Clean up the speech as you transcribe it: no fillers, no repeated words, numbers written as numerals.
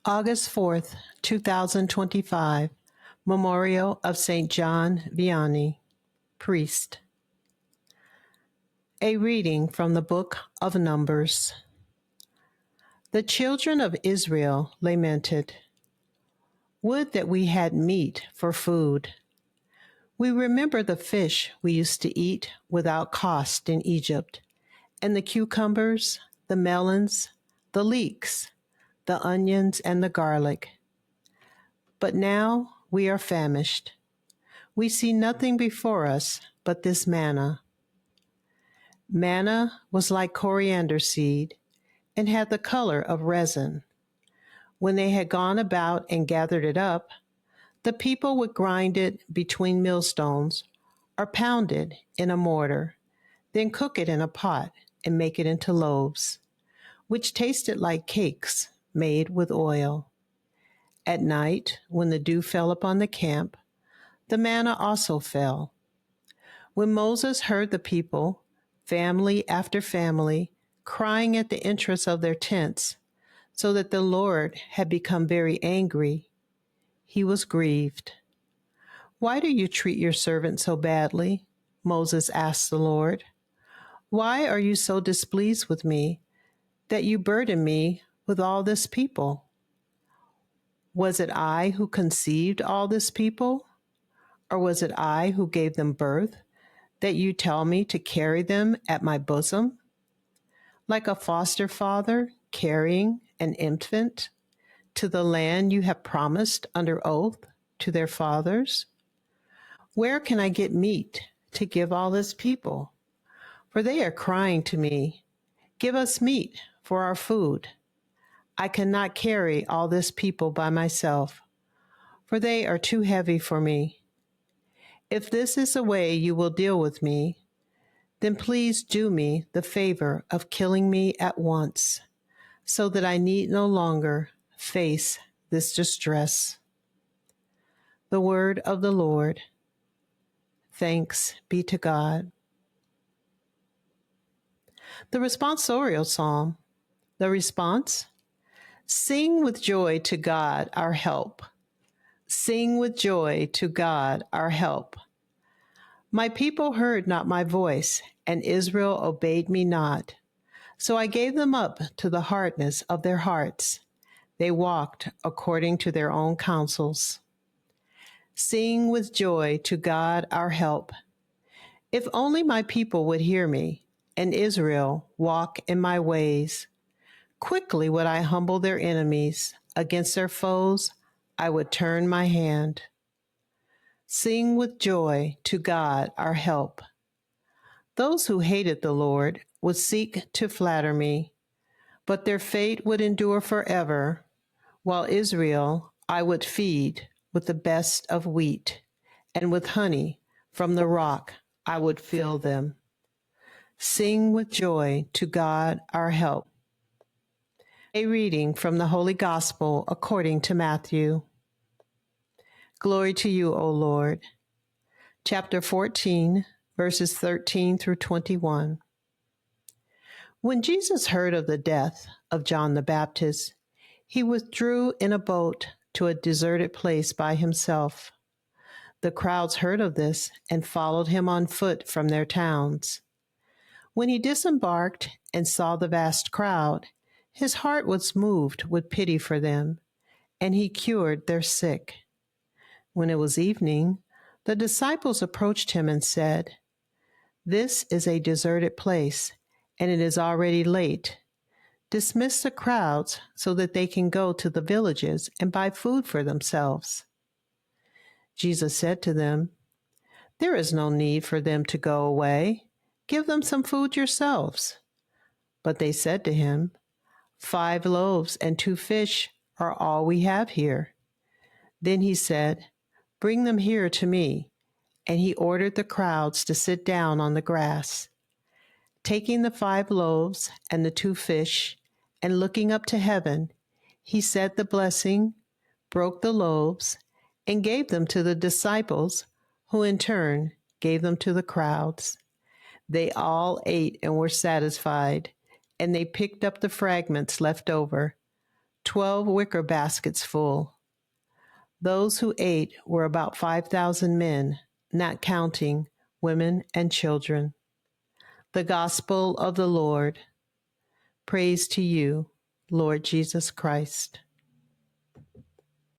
August 4th, 2025, Memorial of Saint John Vianney, Priest. A reading from the Book of Numbers. The children of Israel lamented, "Would that we had meat for food. We remember the fish we used to eat without cost in Egypt, and the cucumbers, the melons, the leeks, the onions, and the garlic. But now we are famished. We see nothing before us but this manna." Manna was like coriander seed and had the color of resin. When they had gone about and gathered it up, the people would grind it between millstones or pound it in a mortar, then cook it in a pot and make it into loaves, which tasted like cakes made with oil. At night, when the dew fell upon the camp, the manna also fell. When Moses heard the people, family after family, crying at the entrance of their tents, so that the Lord had become very angry, he was grieved. "Why do you treat your servant so badly?" Moses asked the Lord. "Why are you so displeased with me that you burden me with all this people? Was it I who conceived all this people? Or was it I who gave them birth, that you tell me to carry them at my bosom, like a foster father carrying an infant, to the land you have promised under oath to their fathers? Where can I get meat to give all this people? For they are crying to me, 'Give us meat for our food.' I cannot carry all this people by myself, for they are too heavy for me. If this is the way you will deal with me, then please do me the favor of killing me at once, so that I need no longer face this distress." The word of the Lord. Thanks be to God. The responsorial psalm. The response: Sing with joy to God, our help. Sing with joy to God, our help. My people heard not my voice, and Israel obeyed me not. So I gave them up to the hardness of their hearts. They walked according to their own counsels. Sing with joy to God, our help. If only my people would hear me, and Israel walk in my ways. Quickly would I humble their enemies. Against their foes I would turn my hand. Sing with joy to God, our help. Those who hated the Lord would seek to flatter me, but their fate would endure forever, while Israel I would feed with the best of wheat, and with honey from the rock I would fill them. Sing with joy to God, our help. A reading from the Holy Gospel according to Matthew. Glory to you, O Lord. Chapter 14, verses 13 through 21. When Jesus heard of the death of John the Baptist, he withdrew in a boat to a deserted place by himself. The crowds heard of this and followed him on foot from their towns. When he disembarked and saw the vast crowd, his heart was moved with pity for them, and he cured their sick. When it was evening, the disciples approached him and said, "This is a deserted place, and it is already late. Dismiss the crowds so that they can go to the villages and buy food for themselves." Jesus said to them, "There is no need for them to go away. Give them some food yourselves." But they said to him, 5 loaves and 2 fish are all we have here." Then he said, "Bring them here to me." And he ordered the crowds to sit down on the grass. Taking the 5 loaves and the 2 fish, and looking up to heaven, he said the blessing, broke the loaves, and gave them to the disciples, who in turn gave them to the crowds. They all ate and were satisfied, and they picked up the fragments left over, 12 wicker baskets full. Those who ate were about 5,000 men, not counting women and children. The Gospel of the Lord. Praise to you, Lord Jesus Christ.